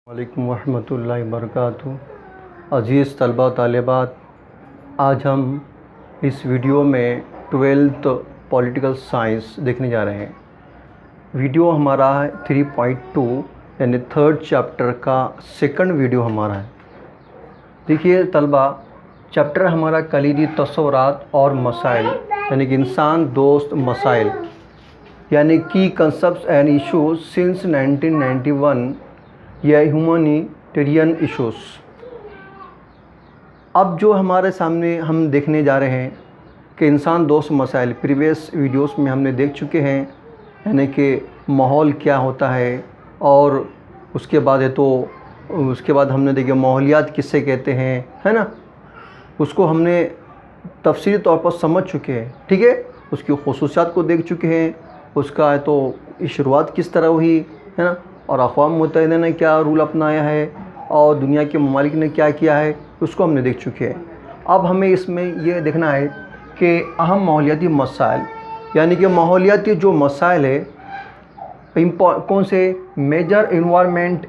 وعلیکم ورحمۃ اللہ وبرکاتہ۔ عزیز طلباء و طالبات، آج ہم اس ویڈیو میں 12th پولیٹیکل سائنس دیکھنے جا رہے ہیں۔ ویڈیو ہمارا ہے 3.2 یعنی 3rd چیپٹر کا سیکنڈ ویڈیو ہمارا ہے۔ دیکھیے طلباء، چیپٹر ہمارا کلیدی تصورات اور مسائل یعنی کہ انسان دوست مسائل یعنی کی کنسپٹس اینڈ ایشوز سنس 1991 یا ہیومینیٹیرین ایشوز۔ اب جو ہمارے سامنے ہم دیکھنے جا رہے ہیں کہ انسان دوست مسائل پریویس ویڈیوز میں ہم نے دیکھ چکے ہیں، یعنی کہ ماحول کیا ہوتا ہے، اور اس کے بعد ہم نے دیکھا ماحولیات کس سے کہتے ہیں، ہے نا، اس کو ہم نے تفصیلی طور پر سمجھ چکے ہیں، ٹھیک ہے، اس کی خصوصیات کو دیکھ چکے ہیں، اس کا شروعات کس طرح ہوئی ہے نا، اور اقوام متحدہ نے کیا رول اپنایا ہے اور دنیا کے ممالک نے کیا کیا ہے، اس کو ہم نے دیکھ چکے ہیں۔ اب ہمیں اس میں یہ دیکھنا ہے کہ اہم ماحولیاتی مسائل یعنی کہ ماحولیاتی جو مسائل ہے کون سے میجر انوائرمنٹ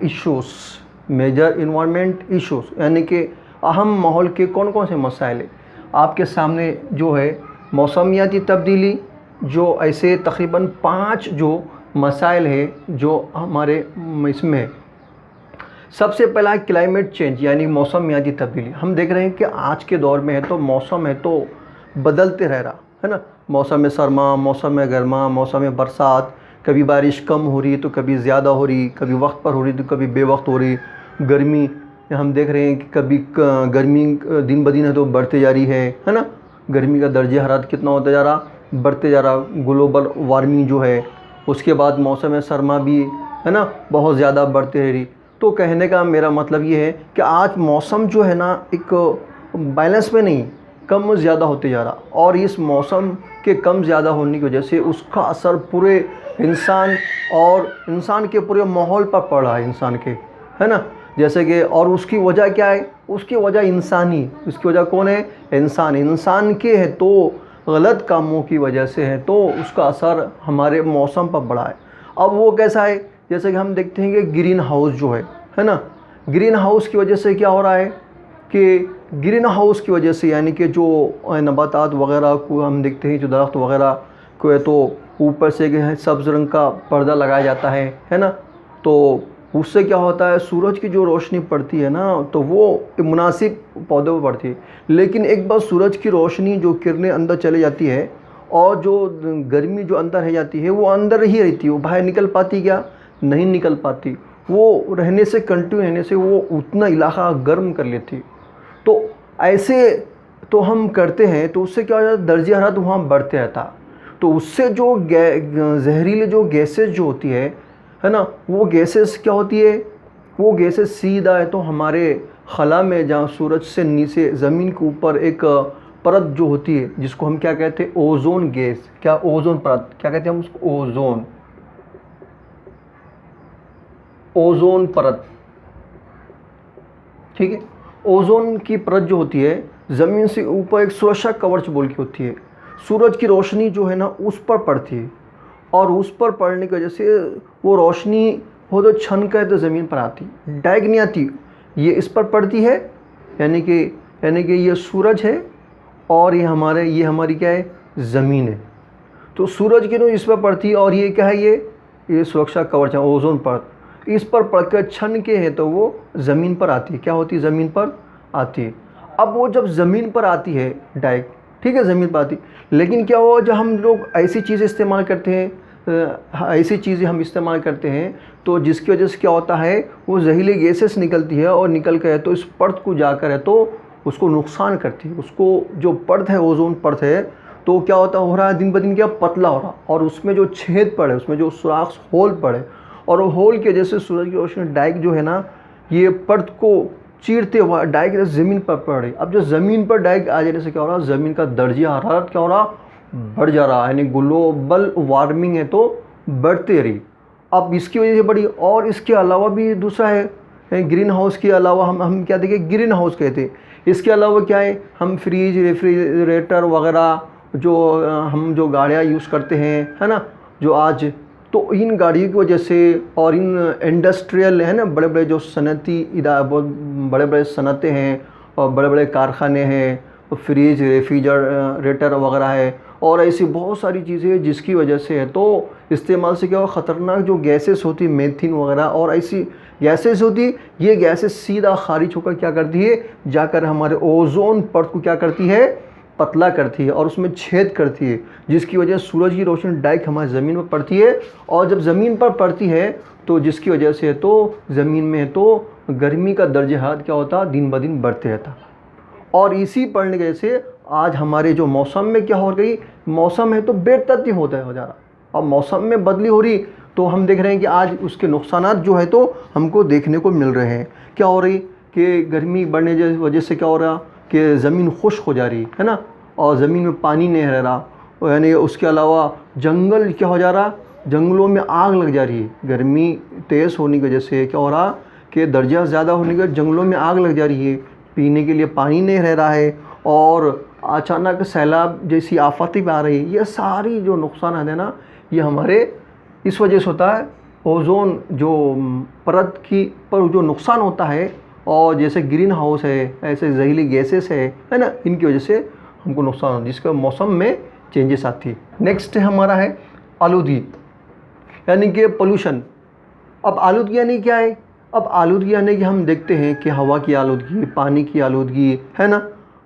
ایشوز یعنی کہ اہم ماحول کے کون کون سے مسائل ہیں۔ آپ کے سامنے جو ہے موسمیاتی تبدیلی، جو ایسے تقریباً 5 جو مسائل ہیں جو ہمارے اس میں ہے۔ سب سے پہلا کلائمیٹ چینج یعنی موسمیاتی تبدیلی۔ ہم دیکھ رہے ہیں کہ آج کے دور میں موسم بدلتے رہ رہا ہے نا، موسم سرما، موسم گرما، موسم برسات، کبھی بارش کم ہو رہی تو کبھی زیادہ ہو رہی، کبھی وقت پر ہو رہی تو کبھی بے وقت ہو رہی۔ گرمی ہم دیکھ رہے ہیں کہ کبھی گرمی دن بدن تو بڑھتے جا رہی ہے نا، گرمی کا درجہ حرارت کتنا ہوتا جا رہا، بڑھتے جا رہا، گلوبل وارمنگ جو ہے۔ اس کے بعد موسم سرما بھی ہے نا بہت زیادہ بڑھتے رہ رہی۔ تو کہنے کا میرا مطلب یہ ہے کہ آج موسم جو ہے نا ایک بیلنس میں نہیں، کم زیادہ ہوتے جا رہا، اور اس موسم کے کم زیادہ ہونے کی وجہ سے اس کا اثر پورے انسان کے پورے ماحول پر پڑ رہا ہے، انسان کے، ہے نا، جیسے کہ، اور اس کی وجہ کیا ہے؟ اس کی وجہ اس کی وجہ کون ہے؟ انسان کے ہے، تو غلط کاموں کی وجہ سے ہے، تو اس کا اثر ہمارے موسم پر پڑا ہے۔ اب وہ کیسا ہے؟ جیسے کہ ہم دیکھتے ہیں کہ گرین ہاؤس جو ہے نا، گرین ہاؤس کی وجہ سے کیا ہو رہا ہے کہ گرین ہاؤس کی وجہ سے یعنی کہ جو نباتات وغیرہ کو ہم دیکھتے ہیں، جو درخت وغیرہ کو ہے تو اوپر سے سبز رنگ کا پردہ لگایا جاتا ہے نا، تو اس سے کیا ہوتا ہے، سورج کی جو روشنی پڑتی ہے نا تو وہ مناسب پودوں پر پڑتی ہے، لیکن ایک بار سورج کی روشنی جو کرنیں اندر چلے جاتی ہے اور جو گرمی جو اندر رہ جاتی ہے وہ اندر ہی رہتی ہے، وہ باہر نکل پاتی کیا؟ نہیں نکل پاتی، وہ رہنے سے کنٹینیو رہنے سے وہ اتنا علاقہ گرم کر لیتی۔ تو ایسے تو ہم کرتے ہیں تو اس سے کیا ہو جاتا ہے، درجہ حرارت وہاں بڑھتے رہتا، تو اس سے جو زہریلے جو گیسز جو ہوتی ہے نا، وہ گیسز کیا ہوتی ہے؟ وہ گیسز سیدھا ہے تو ہمارے خلا میں، جہاں سورج سے نیچے زمین کے اوپر ایک پرت جو ہوتی ہے جس کو ہم کیا کہتے ہیں؟ اوزون گیس، کیا اوزون پرت، کیا کہتے ہیں ہم اس کو؟ اوزون پرت، ٹھیک ہے۔ اوزون کی پرت جو ہوتی ہے زمین سے اوپر ایک سرکشا کورچ بول کے ہوتی ہے، سورج کی روشنی جو ہے نا اس پر پڑتی ہے، اور اس پر پڑنے کی وجہ سے وہ روشنی ہو تو چھن کر تو زمین پر آتی، ڈائریکٹ نہیں آتی، یہ اس پر پڑتی ہے، یعنی کہ یہ سورج ہے اور یہ ہماری کیا ہے؟ زمین ہے، تو سورج کی اس پر پڑتی ہے، اور یہ کیا ہے؟ یہ سرکشا کورچ ہے، اوزون پرت، اس پر پڑ کر چھن کے ہے تو وہ زمین پر آتی ہے، کیا ہوتی ہے؟ زمین پر آتی ہے۔ اب وہ جب زمین پر آتی ہے ڈائریکٹ، ٹھیک ہے، زمین پر آتی، لیکن کیا ہوا، جب ہم لوگ ایسی چیزیں استعمال کرتے ہیں تو جس کی وجہ سے کیا ہوتا ہے، وہ زہریلی گیسز نکلتی ہے، اور نکل کر تو اس پرت کو جا کر ہے تو اس کو نقصان کرتی ہے، اس کو جو پرت ہے، اوزون پرت ہے، تو کیا ہوتا ہو رہا ہے، دن بدن کیا پتلا ہو رہا، اور اس میں جو چھید پڑے، اس میں جو سوراخ ہول پڑے، اور وہ ہول کی وجہ سے سورج کی روشنی ڈائریکٹ جو ہے نا یہ پرت کو چیرتے ہوا ڈائریکٹ زمین پر پڑ رہی۔ اب جو زمین پر ڈائریکٹ آ جانے سے کیا ہو رہا، زمین کا درجہ حرارت کیا ہو رہا، بڑھ جا رہا، یعنی گلوبل وارمنگ ہے تو بڑھتے رہی۔ اب اس کی وجہ سے بڑھی، اور اس کے علاوہ بھی دوسرا ہے، گرین ہاؤس کے علاوہ ہم کیا دیکھیں، گرین ہاؤس کہتے ہیں، اس کے علاوہ کیا ہے، ہم فریج، ریفریجریٹر وغیرہ جو ہم جو گاڑیاں یوز کرتے ہیں، ہے نا، جو آج، تو ان گاڑیوں کی وجہ سے اور ان انڈسٹریل ہے نا بڑے بڑے جو صنعتی بہت بڑے بڑے صنعتیں ہیں اور بڑے بڑے کارخانے ہیں، فریج ریفریجریٹر وغیرہ ہے، اور ایسی بہت ساری چیزیں ہیں جس کی وجہ سے ہے تو استعمال سے کیا ہو، خطرناک جو گیسز ہوتی میتھین وغیرہ اور ایسی گیسز ہوتی، یہ گیسز سیدھا خارج ہو کر کیا کرتی ہے، جا کر ہمارے اوزون پرت کو کیا کرتی ہے، پتلا کرتی ہے اور اس میں چھید کرتی ہے، جس کی وجہ سے سورج کی روشنی ڈائریکٹ ہماری زمین پر پڑتی ہے، اور جب زمین پر پڑتی ہے تو جس کی وجہ سے تو زمین میں تو گرمی کا درجہ حرارت کیا ہوتا، دن بدن بڑھتے رہتا، اور اسی پڑھنے کی وجہ سے آج ہمارے جو موسم میں کیا ہو گئی، موسم ہے تو بے ترتیب ہوتا ہے ہو جا رہا، اور موسم میں بدلی ہو رہی تو ہم دیکھ رہے ہیں کہ آج اس کے نقصانات جو ہے تو ہم کو دیکھنے کو مل رہے ہیں۔ کیا ہو رہی کہ گرمی بڑھنے کی وجہ سے کیا ہو رہا کہ زمین خشک ہو جا رہی ہے نا، اور زمین میں پانی نہیں رہ رہا، یعنی اس کے علاوہ جنگل کیا ہو جا رہا، جنگلوں میں آگ لگ جا رہی ہے، گرمی تیز ہونے کی وجہ سے کیا ہو رہا کہ درجہ زیادہ ہونے کی وجہ سے جنگلوں میں آگ لگ جا رہی ہے، پینے کے لیے پانی نہیں رہ رہا ہے، اور اچانک سیلاب جیسی آفاتیں بھی آ رہی ہیں۔ یہ ساری جو نقصانات ہیں نا، یہ ہمارے اس وجہ سے ہوتا ہے، اوزون جو پرت کی پر جو نقصان ہوتا ہے، اور جیسے گرین ہاؤس ہے، ایسے زہریلی گیسز ہے نا، ان کی وجہ سے ہم کو نقصان ہوتا ہے، جس کا موسم میں چینجز آتی ہے۔ نیکسٹ ہمارا ہے آلودگی، یعنی کہ پولوشن۔ اب آلودگی یعنی کیا ہے؟ اب آلودگی یعنی کہ ہم دیکھتے ہیں کہ ہوا کی آلودگی، پانی کی آلودگی ہے نا،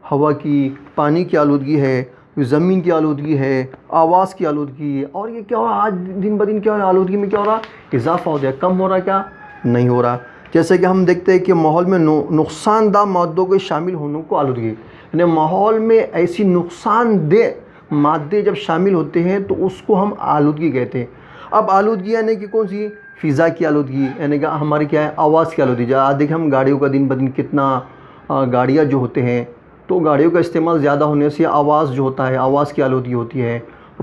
ہوا کی، پانی کی آلودگی ہے، زمین کی آلودگی ہے، آواز کی آلودگی ہے، اور یہ کیا ہو رہا آج دن بدن، کیا ہو رہا آلودگی میں، کیا ہو رہا اضافہ ہو گیا، کم ہو رہا کیا نہیں ہو رہا۔ جیسے کہ ہم دیکھتے ہیں کہ ماحول میں نقصان دہ مادوں کے شامل ہونے کو آلودگی، یعنی ماحول میں ایسی نقصان دہ مادے جب شامل ہوتے ہیں تو اس کو ہم آلودگی کہتے ہیں۔ اب آلودگی یعنی کہ کون سی؟ فضا کی آلودگی، یعنی کہ ہماری کیا ہے، آواز کی آلودگی۔ آج دیکھیں ہم گاڑیوں کا دن بدن کتنا گاڑیاں جو ہوتے ہیں تو گاڑیوں کا استعمال زیادہ ہونے سے آواز جو ہوتا ہے، آواز کی آلودگی ہوتی ہے،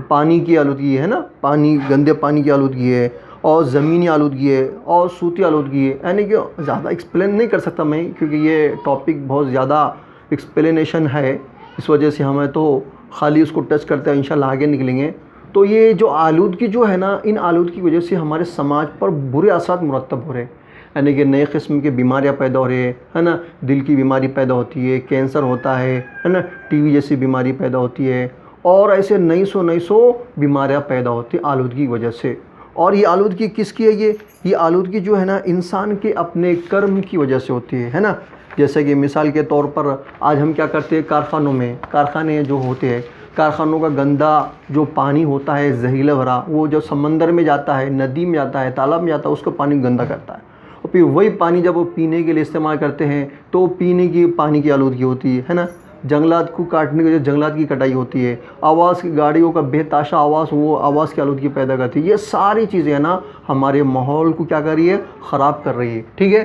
پانی کی آلودگی ہے نا، پانی، گندے پانی کی آلودگی ہے، اور زمینی آلودگی ہے، اور صوتی آلودگی ہے، یعنی کہ زیادہ ایکسپلین نہیں کر سکتا میں کیونکہ یہ ٹاپک بہت زیادہ ایکسپلینیشن ہے، اس وجہ سے ہمیں تو خالی اس کو ٹچ کرتے ہیں، انشاءاللہ آگے نکلیں گے۔ تو یہ جو آلودگی جو ہے نا، ان آلودگی کی وجہ سے ہمارے سماج پر برے اثرات مرتب ہو رہے ہیں، یعنی کہ نئے قسم کی بیماریاں پیدا ہو رہی ہے نا، دل کی بیماری پیدا ہوتی ہے، کینسر ہوتا ہے نا، ٹی وی جیسی بیماری پیدا ہوتی ہے، اور ایسے نئی سو بیماریاں پیدا ہوتی ہیں آلودگی کی وجہ سے۔ اور یہ آلودگی کس کی ہے؟ یہ آلودگی جو ہے نا انسان کے اپنے کرم کی وجہ سے ہوتی ہے نا۔ جیسے کہ مثال کے طور پر آج ہم کیا کرتے ہیں، کارخانوں میں، کارخانے جو ہوتے ہیں، کارخانوں کا گندا جو پانی ہوتا ہے زہریلا بھرا، وہ جو سمندر میں جاتا ہے، ندی میں جاتا ہے، تالاب میں جاتا ہے، اس کو پانی گندا کرتا ہے، اور پھر وہی پانی جب وہ پینے کے لیے استعمال کرتے ہیں تو پینے کی پانی کی آلودگی ہوتی ہے نا۔ جنگلات کو کاٹنے کی وجہ سے جنگلات کی کٹائی ہوتی ہے، آواز کی، گاڑیوں کا بے تحاشا آواز، وہ آواز کی آلودگی پیدا کرتی ہے۔ یہ ساری چیزیں ہیں نا ہمارے ماحول کو کیا کر رہی ہے، خراب کر رہی ہے، ٹھیک ہے۔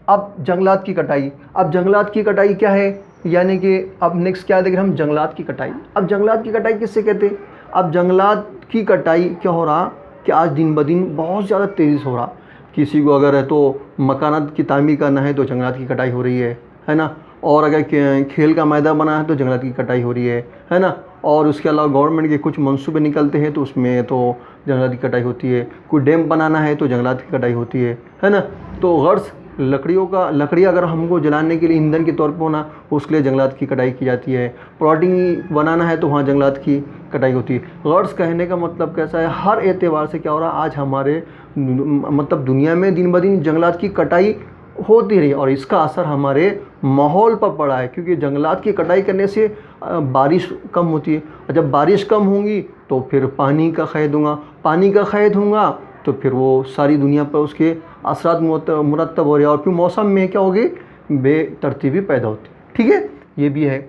اب جنگلات کی کٹائی، اب جنگلات کی کٹائی کیا ہے، یعنی کہ اب نیکسٹ کیا دیکھ رہے ہیں ہم، جنگلات کی کٹائی۔ اب جنگلات کی کٹائی کس سے کہتے ہیں؟ اب جنگلات کی کٹائی کیا ہو رہا کہ آج دن بدن بہت زیادہ تیزی سے ہو رہا، کسی کو اگر ہے تو مکانات کی تعمیر کرنا ہے تو جنگلات کی کٹائی ہو رہی ہے نا، اور اگر کھیل کا میدان بنا ہے تو جنگلات کی کٹائی ہو رہی ہے نا، اور اس کے علاوہ گورنمنٹ کے کچھ منصوبے نکلتے ہیں تو اس میں تو جنگلات کی کٹائی ہوتی ہے، کوئی ڈیم بنانا ہے تو جنگلات کی کٹائی ہوتی ہے نا۔ تو غرض لکڑی اگر ہم کو جلانے کے لیے ایندھن کے طور پہ ہونا، اس کے لیے جنگلات کی کٹائی کی جاتی ہے، پلاٹنگ بنانا ہے تو وہاں جنگلات کی کٹائی ہوتی ہے۔ غرض کہنے کا مطلب کیسا ہے، ہر اعتبار سے کیا ہو رہا آج ہمارے مطلب دنیا میں دن بدن جنگلات کی کٹائی ہوتی رہی، اور اس کا اثر ہمارے ماحول پر پڑا ہے، کیونکہ جنگلات کی کٹائی کرنے سے بارش کم ہوتی ہے، اور جب بارش کم ہوں گی تو پھر پانی کا قید ہوگا، پانی کا قید ہوگا تو پھر وہ ساری دنیا پر اس کے اثرات مرتب ہو رہے ہیں، اور پھر موسم میں کیا ہوگی، بے ترتیبی پیدا ہوتی ہے، ٹھیک ہے، یہ بھی ہے۔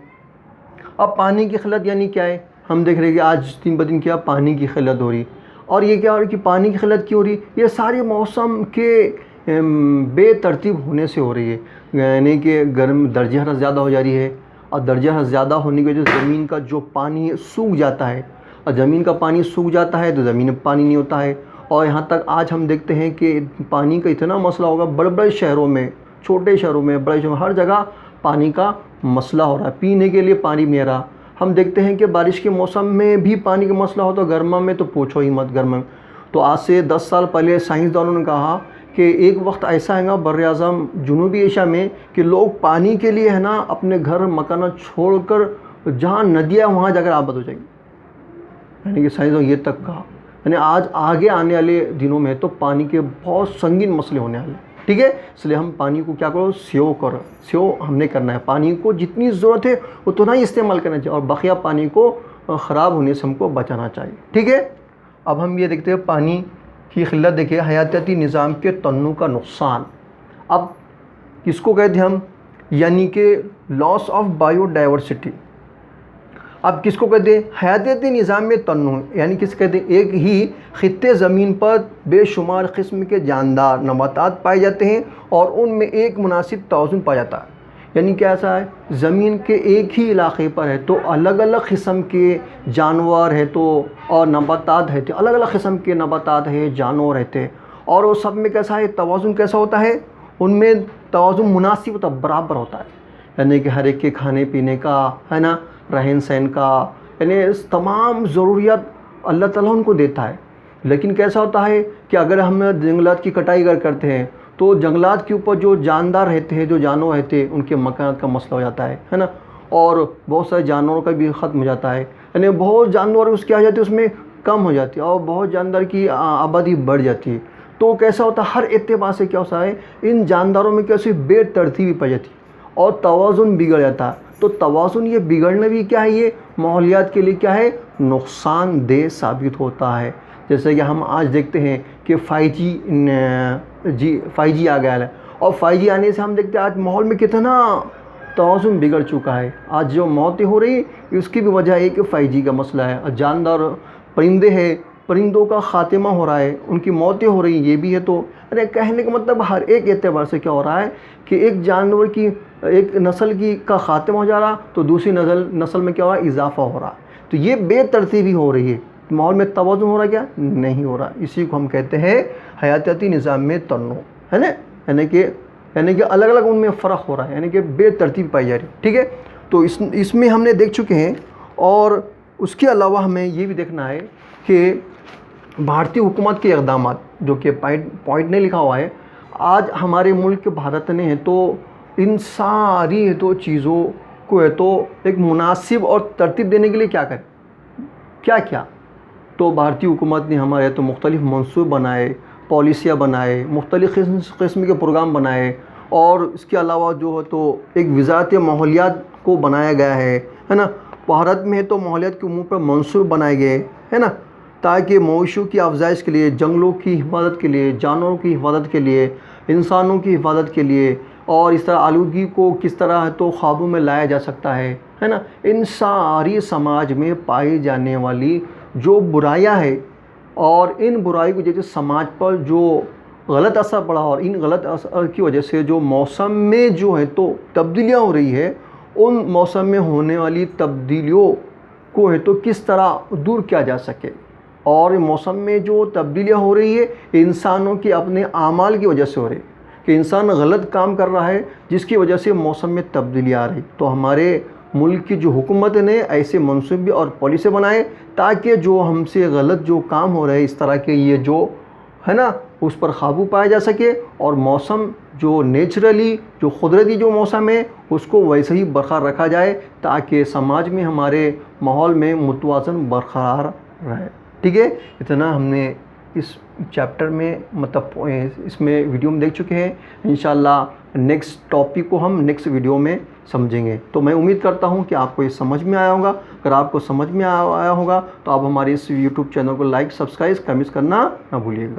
اب پانی کی قلت یعنی کیا ہے، ہم دیکھ رہے ہیں کہ آج دن بدن کیا پانی کی قلت ہو رہی، اور یہ کیا ہو رہا ہے کہ پانی کی قلت کیوں ہو رہی، یہ سارے موسم کے بے ترتیب ہونے سے ہو رہی ہے، یعنی کہ گرم درجہ حرارت زیادہ ہو جا رہی ہے، اور درجہ حرارت زیادہ ہونے کی وجہ سے زمین کا جو پانی سوکھ جاتا ہے، اور زمین کا پانی سوکھ جاتا ہے تو زمین میں پانی نہیں ہوتا ہے، اور یہاں تک آج ہم دیکھتے ہیں کہ پانی کا اتنا مسئلہ ہوگا، بڑے بڑے شہروں میں، چھوٹے شہروں میں، بڑے شہروں میں، ہر جگہ پانی کا مسئلہ ہو رہا ہے، پینے کے لیے پانی نہیں رہا۔ ہم دیکھتے ہیں کہ بارش کے موسم میں بھی پانی کا مسئلہ ہوتا ہے، گرما میں تو پوچھو ہی مت، گرما میں تو آج سے 10 سال پہلے سائنسدانوں نے کہا کہ ایک وقت ایسا ہے گا بر اعظم جنوبی ایشیا میں کہ لوگ پانی کے لیے ہے نا اپنے گھر مکانات چھوڑ کر جہاں ندیاں وہاں جا کر آباد ہو جائیں گی، یعنی کہ سائنسدانوں نے یہ تک کہا. یعنی آج آگے آنے والے دنوں میں تو پانی کے بہت سنگین مسئلے ہونے والے ہیں. ٹھیک ہے، اس لیے ہم پانی کو کیا کرو، سیو کرو. سیو ہم نے کرنا ہے، پانی کو جتنی ضرورت ہے اتنا ہی استعمال کرنا چاہیے، اور بقیہ پانی کو خراب ہونے سے ہم کو بچانا چاہیے. ٹھیک ہے، اب ہم یہ دیکھتے ہیں پانی کی قلت. دیکھیں حیاتیاتی نظام کے تنوع کا نقصان. اب کس کو کہتے ہیں ہم، یعنی کہ لاس آف بایو ڈائیورسٹی. اب کس کو کہتے ہیں، حیاتیاتی نظام میں تنوع، یعنی کس کہتے ہیں، ایک ہی خطے زمین پر بے شمار قسم کے جاندار نباتات پائے جاتے ہیں اور ان میں ایک مناسب توازن پایا جاتا ہے. یعنی کہ ایسا ہے زمین کے ایک ہی علاقے پر ہے تو الگ الگ قسم کے جانور ہے تو اور نباتات ہے، الگ الگ قسم کے نباتات ہے، جانور رہتے، اور وہ سب میں کیسا ہے، توازن کیسا ہوتا ہے، ان میں توازن مناسب ہوتا ہے، برابر ہوتا ہے. یعنی کہ ہر ایک کے کھانے پینے کا ہے نا، رہن سہن کا، یعنی تمام ضروریات اللہ تعالیٰ ان کو دیتا ہے. لیکن کیسا ہوتا ہے کہ اگر ہم جنگلات کی کٹائی کرتے ہیں تو جنگلات کے اوپر جو جاندار رہتے ہیں، جو جانور رہتے ہیں، ان کے مکانات کا مسئلہ ہو جاتا ہے نا، اور بہت سارے جانوروں کا بھی ختم ہو جاتا ہے. یعنی بہت جانور اس کیا ہو جاتی ہے، اس میں کم ہو جاتی ہے، اور بہت جاندار کی آبادی بڑھ جاتی ہے. تو کیسا ہوتا ہے، ہر اعتبار سے کیا ہوتا ہے، ان جانداروں میں کیسی بے ترتیبی پائی جاتی ہے اور توازن بگڑ جاتا ہے. تو توازن یہ بگڑنا بھی کیا ہے، یہ ماحولیات کے لیے کیا ہے، نقصان دہ ثابت ہوتا ہے. جیسے کہ ہم آج دیکھتے ہیں کہ 5G آ گیا ہے، اور 5G آنے سے ہم دیکھتے ہیں آج ماحول میں کتنا توازن بگڑ چکا ہے. آج جو موتیں ہو رہی اس کی بھی وجہ ہے کہ 5G کا مسئلہ ہے. اور جاندار پرندے ہیں، پرندوں کا خاتمہ ہو رہا ہے، ان کی موتیں ہو رہی ہیں، یہ بھی ہے. تو کہنے کا مطلب ہر ایک اعتبار سے کیا ہو رہا ہے کہ ایک جانور کی ایک نسل کا خاتمہ ہو جا رہا تو دوسری نسل میں کیا ہو رہا ہے، اضافہ ہو رہا. تو یہ بے ترتیبی ہو رہی ہے، ماحول میں توازن ہو رہا کیا نہیں ہو رہا. اسی کو ہم کہتے ہیں حیاتیاتی نظام میں تنوع، ہے نا، یعنی کہ الگ الگ ان میں فرق ہو رہا ہے، یعنی کہ بے ترتیب پائی جا رہی. ٹھیک ہے، تو اس میں ہم نے دیکھ چکے ہیں. اور اس کے علاوہ ہمیں یہ بھی دیکھنا ہے کہ بھارتی حکومت کے اقدامات، جو کہ پوائنٹ نہیں لکھا ہوا ہے، آج ہمارے ملک بھارت نے ہے تو ان ساری تو چیزوں کو ہے تو ایک مناسب اور ترتیب دینے کے لیے کیا کرے، کیا تو بھارتی حکومت نے ہمارے تو مختلف منصوبے بنائے، پالیسیاں بنائے، مختلف قسم کے پروگرام بنائے. اور اس کے علاوہ جو ہے تو ایک وزارت ماحولیات کو بنایا گیا ہے نا. بھارت میں ہے تو ماحولیات کے امور پر منصوبے بنائے گئے ہے نا، تاکہ مویشیوں کی افزائش کے لیے، جنگلوں کی حفاظت کے لیے، جانوروں کی حفاظت کے لیے، انسانوں کی حفاظت کے لیے، اور اس طرح آلودگی کو کس طرح ہے تو قابو میں لایا جا سکتا ہے نا. ان ساری سماج میں پائی جانے والی جو برائیاں ہیں، اور ان برائی کو جیسے سماج پر جو غلط اثر پڑا، اور ان غلط اثر کی وجہ سے جو موسم میں جو ہے تو تبدیلیاں ہو رہی ہے، ان موسم میں ہونے والی تبدیلیوں کو ہے تو کس طرح دور کیا جا سکے. اور موسم میں جو تبدیلیاں ہو رہی ہے انسانوں کے اپنے اعمال کی وجہ سے ہو رہی ہے، کہ انسان غلط کام کر رہا ہے جس کی وجہ سے موسم میں تبدیلی آ رہی. تو ہمارے ملک کی جو حکومت نے ایسے منصوبے اور پالیسی بنائے تاکہ جو ہم سے غلط جو کام ہو رہے ہیں اس طرح کے، یہ جو ہے نا اس پر قابو پایا جا سکے، اور موسم جو نیچرلی جو قدرتی جو موسم ہے اس کو ویسے ہی برقرار رکھا جائے تاکہ سماج میں ہمارے ماحول میں متوازن برقرار رہے. ٹھیک ہے، اتنا ہم نے اس چیپٹر میں مطلب اس میں ویڈیو میں دیکھ چکے ہیں. انشاءاللہ نیکسٹ ٹاپک کو ہم نیکسٹ ویڈیو میں سمجھیں گے. تو میں امید کرتا ہوں کہ آپ کو یہ سمجھ میں آیا ہوگا. اگر آپ کو سمجھ میں آیا ہوگا تو آپ ہمارے اس یوٹیوب چینل کو لائک، سبسکرائب، کمنٹ کرنا نہ بھولیے گا.